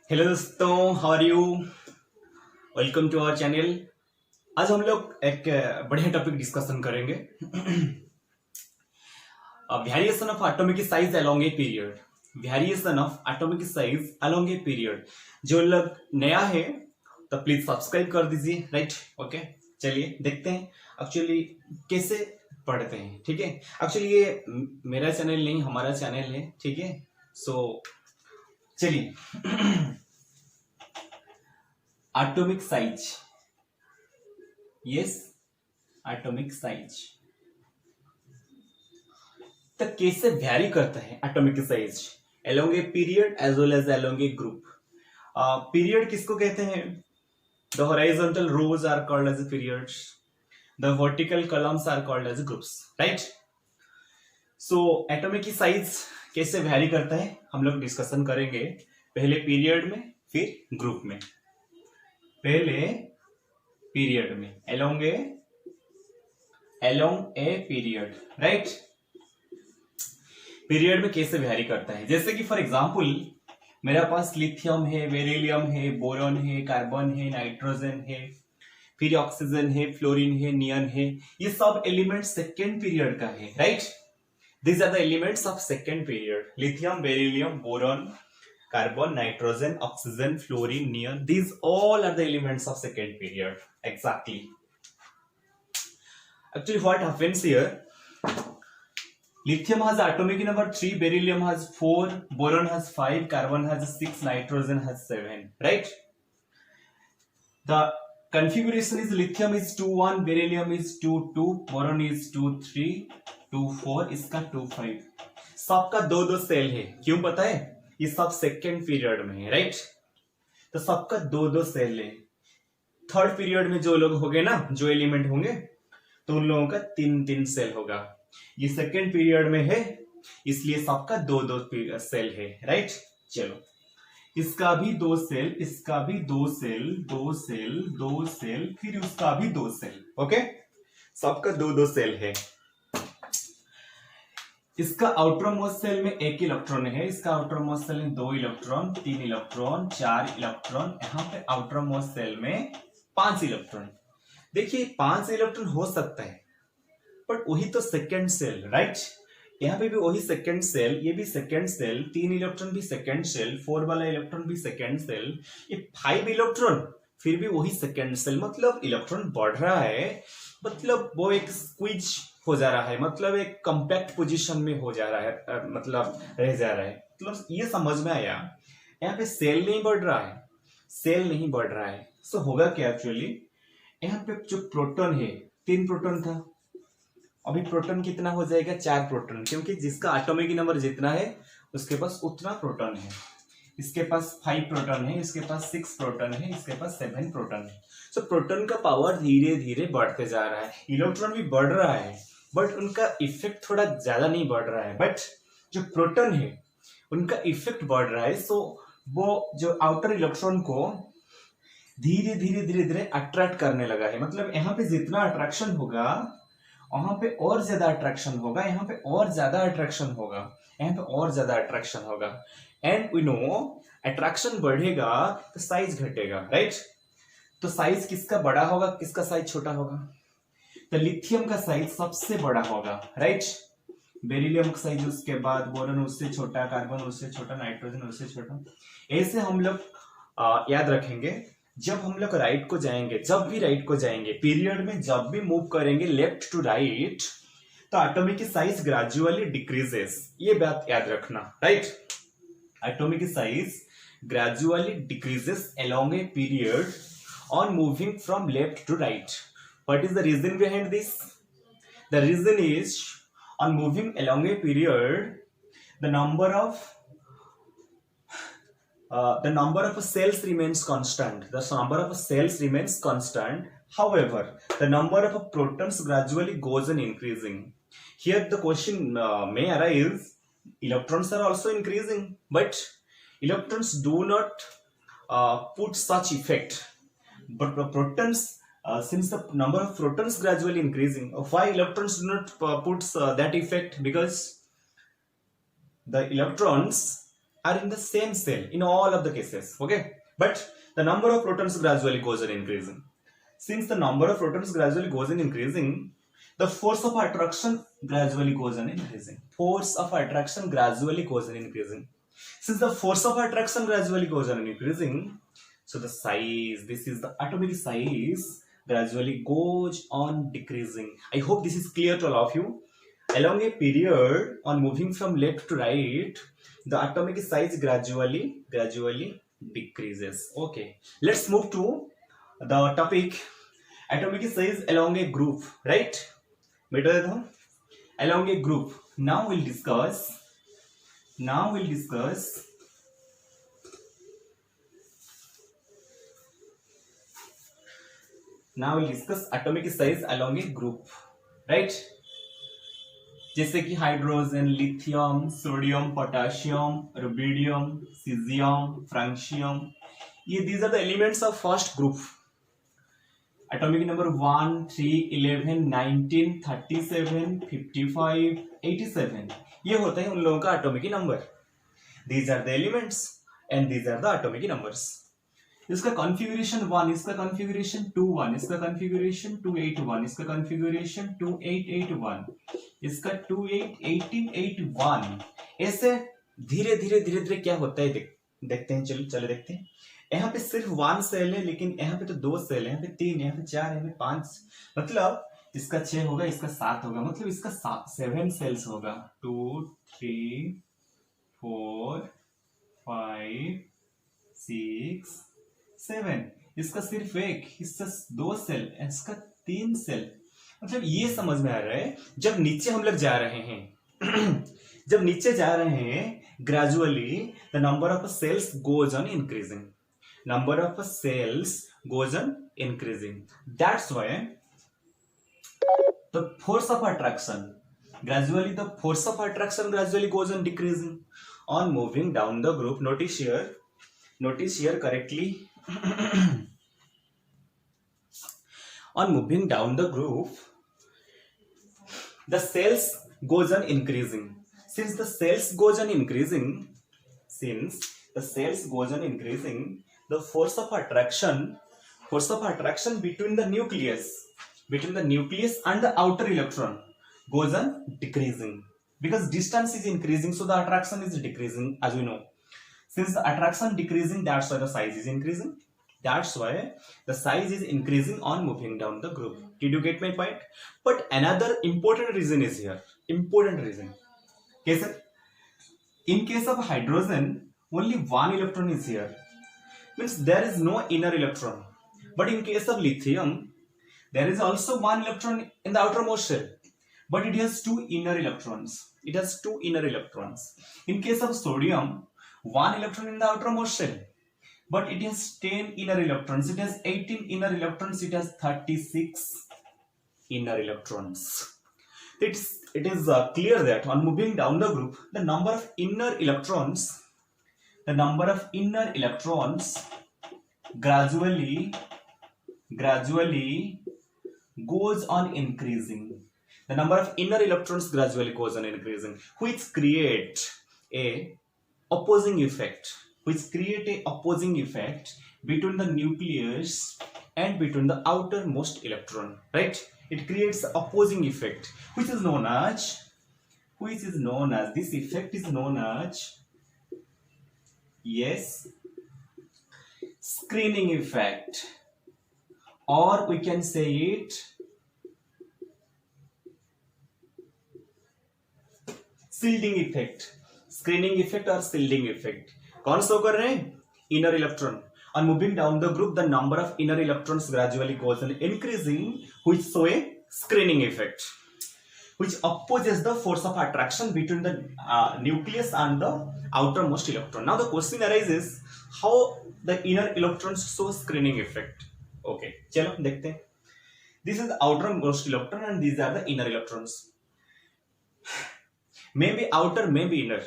Hello दोस्तों, how are you? Welcome to our channel. आज हम लोग एक बढ़िया टॉपिक डिस्कशन करेंगे। Variation of atomic size along a period. Variation of atomic size along a period. जो लोग नया है तो प्लीज सब्सक्राइब कर दीजिए। Right, okay. चलिए देखते हैं एक्चुअली कैसे पढ़ते हैं। ठीक है, एक्चुअली ये मेरा चैनल नहीं, हमारा चैनल है। ठीक है, सो चलिए। Atomic size, yes, atomic size तो कैसे वैरी करता है atomic size along a period as well as along a group. Period किसको कहते हैं? The horizontal rows are called as periods, the vertical columns are called as groups. Right, so atomic size कैसे vary करता है हम लोग discussion करेंगे। पहले पीरियड में, फिर ग्रुप में। पहले पीरियड में, along a period. Right, period में कैसे वैरी करता है। जैसे कि फॉर एग्जांपल मेरे पास लिथियम है, बेरिलियम है, बोरॉन है, कार्बन है, नाइट्रोजन है, फिर ऑक्सीजन है, फ्लोरीन है, नियन है। ये सब एलिमेंट सेकेंड पीरियड का है। Right, these are the elements of second period. Lithium, beryllium, boron, carbon, nitrogen, oxygen, fluorine, neon, these all are the elements of second period. Exactly. Actually what happens here, lithium has atomic number 3, beryllium has 4, boron has 5, carbon has 6, nitrogen has 7. Right, the configuration is lithium is 2 1, beryllium is 2 2, boron is 2 3, 2 4, इसका 2 5। सबका दो दो cell है। क्यों पता है? ये सब सेकेंड पीरियड में है। राइट, तो सबका दो दो सेल है। थर्ड पीरियड में जो लोग होंगे ना, जो एलिमेंट होंगे, तो उन लोगों का तीन तीन सेल होगा। ये सेकेंड पीरियड में है, इसलिए सबका दो दो सेल है। राइट, चलो, इसका भी दो सेल, इसका भी दो सेल, दो सेल, दो सेल, फिर उसका भी दो सेल। ओके, सबका दो दो सेल है। इसका आउटर मोस्ट सेल में एक इलेक्ट्रॉन है, इसका आउटर मोस्ट सेल में दो इलेक्ट्रॉन, तीन इलेक्ट्रॉन, चार इलेक्ट्रॉन, यहाँ पे आउटर मोस्ट सेल में 5 इलेक्ट्रॉन। देखिए 5 इलेक्ट्रॉन हो सकता है, बट वही तो सेकेंड सेल। राइट, यहाँ पे भी वही सेकेंड सेल, ये भी सेकेंड सेल, 3 इलेक्ट्रॉन भी सेकेंड सेल, 4 वाला इलेक्ट्रॉन भी सेकेंड सेल, ये 5 इलेक्ट्रॉन फिर भी वही सेकेंड सेल। मतलब इलेक्ट्रॉन बढ़ रहा है, मतलब वो एक स्क्वीज हो जा रहा है, मतलब एक कंपैक्ट पोजीशन में हो जा रहा है, मतलब रह जा रहा है। मतलब ये समझ में आया, यहाँ पे सेल नहीं बढ़ रहा है, सेल नहीं बढ़ रहा है। सो होगा क्या एक्चुअली, यहाँ पे जो प्रोटॉन है, 3 प्रोटॉन था, अभी प्रोटॉन कितना हो जाएगा? 4 प्रोटॉन, क्योंकि जिसका एटॉमिक नंबर जितना है उसके पास उतना प्रोटॉन है। इसके पास 5 प्रोटॉन है, इसके पास 6 प्रोटॉन है, इसके पास 7 प्रोटॉन है। सो प्रोटॉन का पावर धीरे धीरे बढ़ते जा रहा है। इलेक्ट्रॉन भी बढ़ रहा है, बट उनका इफेक्ट थोड़ा ज्यादा नहीं बढ़ रहा है। बट जो प्रोटॉन है उनका इफेक्ट बढ़ रहा है। सो वो जो आउटर इलेक्ट्रॉन को धीरे धीरे धीरे धीरे अट्रैक्ट करने लगा है। मतलब यहाँ पे जितना अट्रैक्शन होगा वहां पे और ज्यादा अट्रैक्शन होगा, यहाँ पे और ज्यादा अट्रैक्शन होगा, यहाँ पे और ज्यादा अट्रैक्शन होगा। एंड वी नो अट्रैक्शन बढ़ेगा तो साइज घटेगा। राइट, तो साइज किसका बड़ा होगा, किसका साइज छोटा होगा? तो लिथियम का साइज सबसे बड़ा होगा। राइट, बेरिलियम का साइज उसके बाद, बोरॉन उससे छोटा, कार्बन उससे छोटा, नाइट्रोजन उससे छोटा। ऐसे हम लोग याद रखेंगे। जब हम लोग राइट को जाएंगे, जब भी राइट को जाएंगे पीरियड में, जब भी मूव करेंगे लेफ्ट टू राइट, तो एटॉमिक साइज ग्रेजुअली डिक्रीजेस। ये बात याद रखना। Right, atomic size gradually decreases along a period on moving from left to right. What is the reason behind this? The reason is on moving along a period, the number of cells remains constant. The number of cells remains constant. However, the number of protons gradually goes on increasing. Here the question may arise: electrons are also increasing, but electrons do not put such effect. But the protons, since the number of protons gradually increasing, why electrons do not put that effect? Because the electrons are in the same cell in all of the cases. Okay, but the number of protons gradually goes on increasing. Since the number of protons gradually goes on increasing, the force of attraction gradually goes on increasing. Force of attraction gradually goes on increasing. Since the force of attraction gradually goes on increasing, so the size, this is the atomic size, gradually goes on decreasing. I hope this is clear to all of you. Along a period, on moving from left to right, the atomic size gradually decreases. Okay, let's move to the topic atomic size along a group, right? Along a group. Now we'll discuss atomic size along a group, right? जैसे कि hydrogen, lithium, sodium, potassium, rubidium, caesium, francium, ये these are the elements of first group. Atomic number 1, 3, 11, 19, 37, 55, 87 ये होता है उन लोगों का atomic number. These are the elements and these are the atomic numbers. इसका कॉन्फ़िगरेशन 1, इसका कॉन्फ़िगरेशन 2 1, इसका कॉन्फ़िगरेशन 281, इसका कॉन्फ़िगरेशन 2881, इसका 2881. ऐसे धीरे धीरे क्या होता है देखते हैं. चलो देखते हैं. यहाँ पे सिर्फ 1 सेल है, लेकिन यहाँ पे तो 2 सेल है, यहाँ पे 3, यहाँ पे 4, यहाँ पे 5, मतलब इसका 6 होगा, इसका 7 होगा, मतलब इसका 7 सेल्स होगा. 2 3 4 5 6 7. इसका सिर्फ 1, इसका 2 सेल, इसका 3 सेल. मतलब ये समझ में आ रहा है जब नीचे हम लोग जा रहे हैं जब नीचे जा रहे हैं, gradually the number of shells goes on increasing. Number of shells goes on increasing. That's why the force of attraction gradually goes on decreasing on moving down the group. Notice here correctly. On moving down the group, the cells goes on increasing. Since the cells goes on increasing, the force of attraction between the nucleus and the outer electron goes on decreasing, because distance is increasing, so the attraction is decreasing, as we know. Since the attraction decreasing, that's why the size is increasing. That's why the size is increasing on moving down the group. Did you get my point? But another important reason is here. Important reason. In case of hydrogen, only 1 electron is here. Means there is no inner electron. But in case of lithium, there is also 1 electron in the outermost shell. But it has 2 inner electrons. In case of sodium, 1 electron in the outermost shell, but it has 10 inner electrons. It has 18 inner electrons. It has 36 inner electrons. It is clear that on moving down the group, the number of inner electrons gradually goes on increasing. The number of inner electrons gradually goes on increasing, which create a opposing effect between the nucleus and between the outermost electron, right? It creates opposing effect, which is known as this effect is known as, yes, screening effect, or we can say it shielding effect. Screening effect or shielding effect. कौन show कर रहे हैं? Inner electron. On moving down the group, the number of inner electrons gradually goes on increasing, which show a screening effect, which opposes the force of attraction between the nucleus and the outermost electron. Now the question arises, how the inner electrons show screening effect? Okay, चलो देखते हैं. This is the outermost electron and these are the inner electrons. Maybe outer, maybe inner.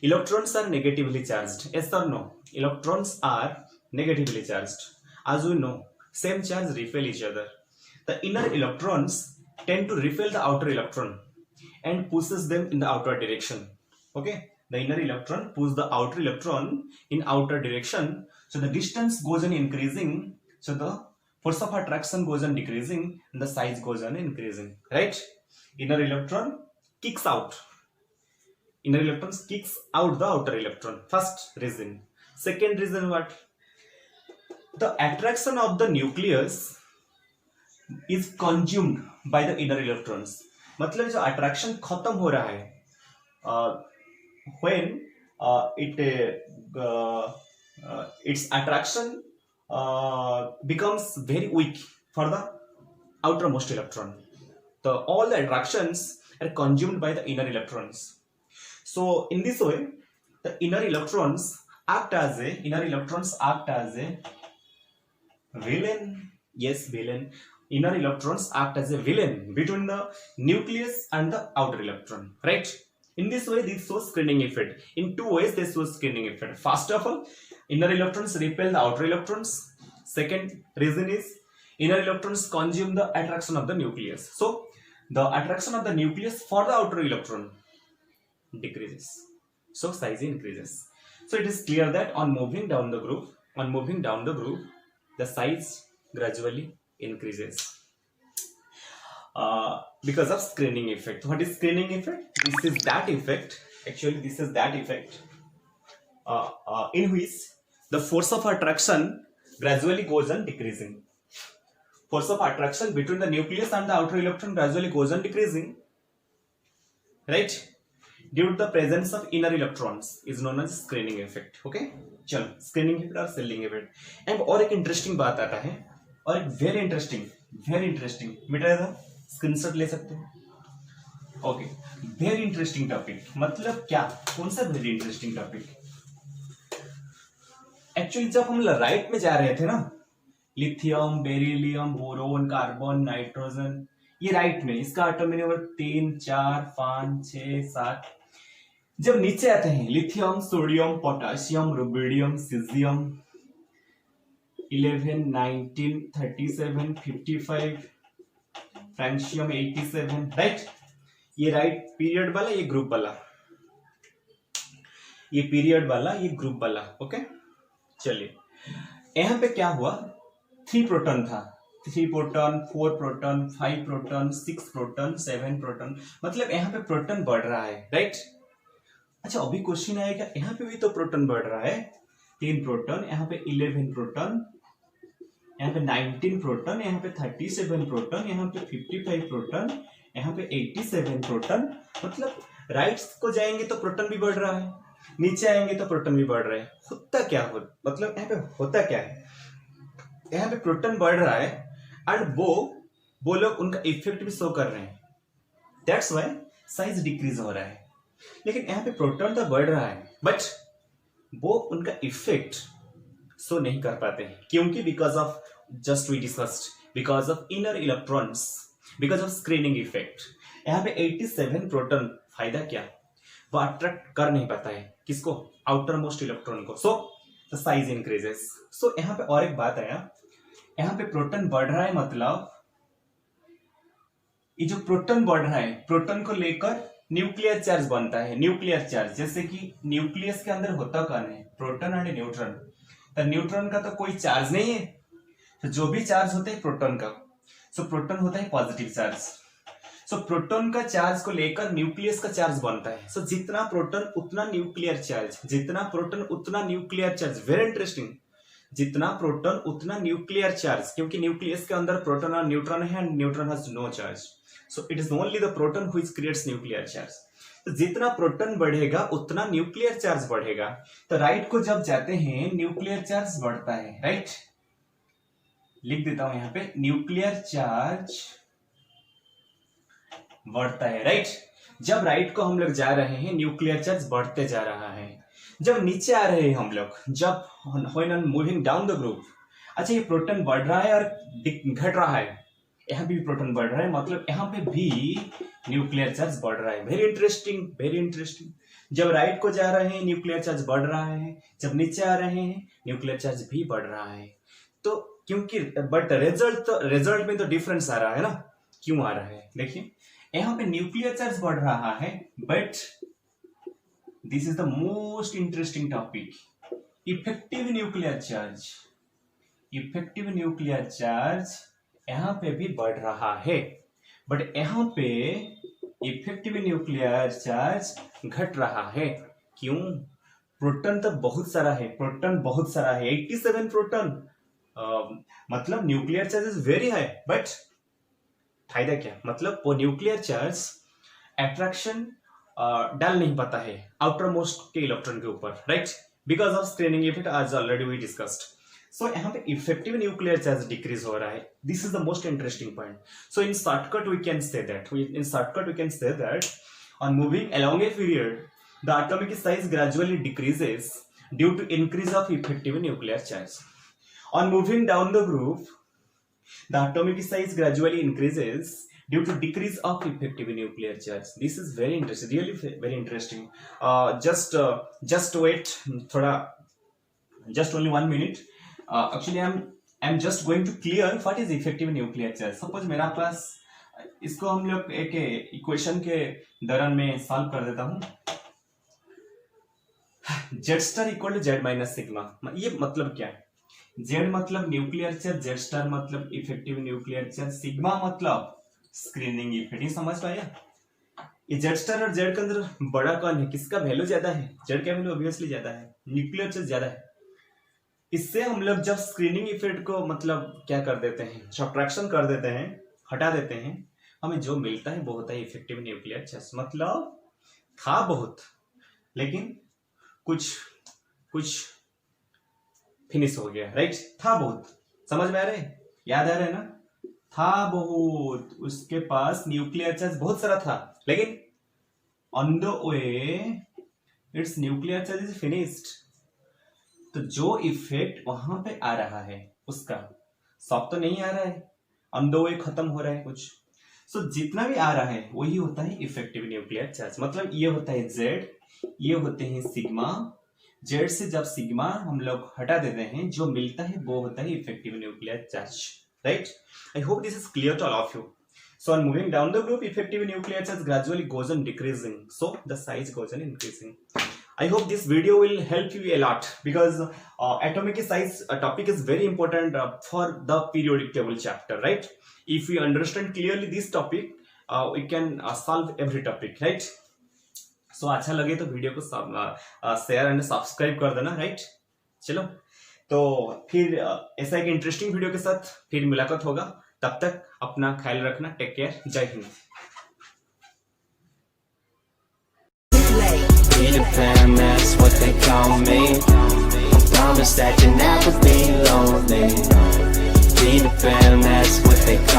Electrons are negatively charged. Yes or no? Electrons are negatively charged. As we know, same charge repel each other. The inner electrons tend to repel the outer electron and pushes them in the outer direction. Okay? the inner electron pulls the outer electron in outer direction, so the distance goes on increasing, so the force of attraction goes on decreasing and the size goes on increasing, right? Inner electron kicks out, inner electron kicks out the outer electron, first reason. Second reason, what? The attraction of the nucleus is consumed by the inner electrons. मतलब जो attraction खत्म हो रहा है when its attraction becomes very weak for the outermost electron. So all the attractions are consumed by the inner electrons. So in this way, the inner electrons act as a villain. Yes, villain. Inner electrons act as a villain between the nucleus and the outer electron, right? In this way, this shows screening effect. In two ways, this shows screening effect. First of all, inner electrons repel the outer electrons. Second reason is inner electrons consume the attraction of the nucleus. So the attraction of the nucleus for the outer electron decreases, so size increases. So it is clear that on moving down the group, the size gradually increases because of screening effect. What is screening effect? This is that effect. Actually, this is that effect in which the force of attraction gradually goes on decreasing. Force of attraction between the nucleus and the outer electron gradually goes on decreasing, right? Due to the presence of inner electrons is known as screening effect. Okay, चलो screening effect और selling effect. अब और एक interesting बात आता है, और एक वेरी इंटरेस्टिंग बेटा इधर स्क्रीनशॉट ले सकते हो. Okay, very interesting topic. मतलब क्या, कौन सा वेरी इंटरेस्टिंग टॉपिक? एक्चुअली जब हम राइट में जा रहे थे ना, lithium, beryllium, boron, carbon, nitrogen, ये राइट में, इसका एटॉमिक नंबर 3, 4, 5, 6, 7. जब नीचे आते हैं lithium, sodium, potassium, rubidium, caesium, 11, 19, 37, 55, francium 87, right? ये राइट पीरियड वाला, ये ग्रुप वाला, ये पीरियड वाला, ये ग्रुप वाला. ओके, चलिए यहां पे क्या हुआ? 3 प्रोटॉन था, 3 proton, 4 proton, 5 proton, 6 proton, 7 proton. मतलब यहाँ पे प्रोटॉन बढ़ रहा है, राइट? अच्छा, अभी क्वेश्चन आएगा, यहाँ पे भी तो प्रोटॉन बढ़ रहा है. 3 प्रोटॉन, यहाँ पे 11 प्रोटॉन, यहाँ पे 19 प्रोटॉन, यहाँ पे 37 प्रोटॉन, यहाँ पे 55 प्रोटॉन, यहाँ पे 87 प्रोटॉन. मतलब राइट को जाएंगे तो प्रोटॉन भी बढ़ रहा है, नीचे आएंगे तो प्रोटॉन भी बढ़ रहा है. होता क्या हो, मतलब यहाँ पे होता क्या है? यहाँ पे प्रोटॉन बढ़ रहा है एंड वो लोग उनका इफेक्ट भी शो कर रहे हैं. दैट्स व्हाई साइज डिक्रीज हो रहा है. लेकिन यहाँ पे प्रोटॉन तो बढ़ रहा है बट वो उनका इफेक्ट शो नहीं कर पाते हैं. क्योंकि because of, just we discussed, because of inner electrons, because of screening effect. यहाँ पे 87 प्रोटॉन, फायदा क्या? वो अट्रैक्ट कर नहीं पाता है किसको? आउटर मोस्ट इलेक्ट्रॉन को. So the size increases. So यहाँ पे और एक बात आया, यहाँ पे प्रोटॉन बढ़ रहा है, मतलब ये जो प्रोटॉन बढ़ रहा है, प्रोटॉन को लेकर न्यूक्लियर चार्ज बनता है. न्यूक्लियर चार्ज, जैसे कि न्यूक्लियस के अंदर होता कौन है? Proton and neutron. तो न्यूट्रॉन का तो कोई चार्ज नहीं है, तो जो भी चार्ज होता है प्रोटॉन का, सो प्रोटॉन होता है पॉजिटिव चार्ज. सो प्रोटॉन का चार्ज को लेकर न्यूक्लियस का चार्ज बनता है. सो जितना प्रोटॉन उतना न्यूक्लियर चार्ज, जितना प्रोटॉन उतना न्यूक्लियर चार्ज. Very interesting. जितना प्रोटॉन उतना न्यूक्लियर चार्ज, क्योंकि न्यूक्लियस के अंदर प्रोटॉन और न्यूट्रॉन है and neutron has no charge. So it is only the proton which creates nuclear charge. तो जितना प्रोटॉन बढ़ेगा उतना न्यूक्लियर चार्ज बढ़ेगा. तो राइट को जब जाते हैं न्यूक्लियर चार्ज बढ़ता है, राइट? लिख देता हूं यहाँ पे, न्यूक्लियर चार्ज बढ़ता है, राइट? जब राइट को हम लोग जा रहे हैं न्यूक्लियर चार्ज बढ़ते जा रहा है. जब नीचे आ रहे हैं हम लोग, जब when I am moving down the group, अच्छा ये प्रोटॉन बढ़ रहा है और घट रहा है, यहाँ भी प्रोटॉन बढ़ रहा है, मतलब यहाँ पे भी न्यूक्लियर चार्ज बढ़ रहा है. Very interesting, very interesting. जब राइट को जा रहे हैं न्यूक्लियर चार्ज बढ़ रहा है, जब नीचे आ रहे हैं न्यूक्लियर चार्ज भी बढ़ रहा है. तो क्योंकि बट रिजल्ट में तो डिफरेंस आ रहा है ना. क्यों आ रहा है? देखिए यहाँ पे न्यूक्लियर चार्ज बढ़ रहा है but this is the most interesting topic, effective nuclear charge. Effective nuclear charge यहाँ पे भी बढ़ रहा है, बट यहाँ पे इफेक्टिव न्यूक्लियर चार्ज घट रहा है। क्यों? प्रोटॉन तो बहुत सारा है, प्रोटॉन बहुत सारा है, 87 प्रोटॉन, मतलब nuclear charge is very high, but फायदा क्या? मतलब वो न्यूक्लियर चार्ज अट्रैक्शन डाल नहीं पाता है आउटर मोस्ट के इलेक्ट्रॉन के ऊपर, right, because of screening effect, आज ऑलरेडी वी डिस्कस्ड। सो यहाँ पे इफेक्टिव न्यूक्लियर चार्ज डिक्रीज हो रहा है। This is the most interesting point. So in shortcut we can say that on moving along a period, the atomic size gradually decreases due to increase of effective nuclear charge. On moving down the group, the atomic size gradually increases due to decrease of effective nuclear charge. This is very interesting, really very interesting. Just wait, thoda, just only 1 minute. Actually, I'm just going to clear what is effective nuclear charge. Suppose मेरा पास, इसको हम लोग एक equation के दौरान में solve कर देता हूं। Z star equal to Z minus sigma. ये मतलब क्या है? जेड मतलब न्यूक्लियर चार्ज, जेड स्टार मतलब इफेक्टिव न्यूक्लियर चार्ज, सिग्मा मतलब स्क्रीनिंग इफेक्ट। ये समझ पाया? ये जेड स्टार और जेड के अंदर बड़ा कौन है, किसका वैल्यू ज्यादा है? जेड का वैल्यू ऑब्वियसली ज्यादा है, न्यूक्लियर चार्ज ज्यादा है। इससे हम लोग जब स्क्रीनिंग इफेक्ट को मतलब क्या कर देते हैं, सब्ट्रैक्शन कर देते हैं, हटा देते हैं, हमें जो मिलता है वो होता है इफेक्टिव न्यूक्लियर चार्ज। मतलब था बहुत, लेकिन कुछ फिनिश हो गया, राइट। था बहुत, समझ में आ रहा है, याद आ रहा है ना? था बहुत, उसके पास न्यूक्लियर चार्ज बहुत सारा था, लेकिन on the way it's nuclear charge is finished. तो जो इफेक्ट वहां पे आ रहा है उसका सब तो नहीं आ रहा है, ऑन द वे खत्म हो रहा है कुछ। सो जितना भी आ रहा है वही होता है इफेक्टिव न्यूक्लियर चार्ज। मतलब ये होता है जेड, ये होते हैं सिग्मा। जेड से जब सिग्मा हम लोग हटा देते हैं, जो मिलता है वो होता है effective nuclear charge, right. I hope this is clear to all of you. So on moving down the group, effective nuclear charge gradually goes on decreasing, so the size goes on increasing. I hope this video will help you a lot, because atomic size topic is very important for the periodic table chapter, right? If we understand clearly this topic, we can solve every topic, right? So अच्छा लगे तो video को share and subscribe कर देना, right. चलो, तो फिर ऐसा एक इंटरेस्टिंग वीडियो के साथ फिर मुलाकात होगा। तब तक अपना ख्याल रखना, टेक केयर, जय Hind. Peter Pan, that's what they call me. Promise that you'll never be lonely. Peter Pan, that's what they call me.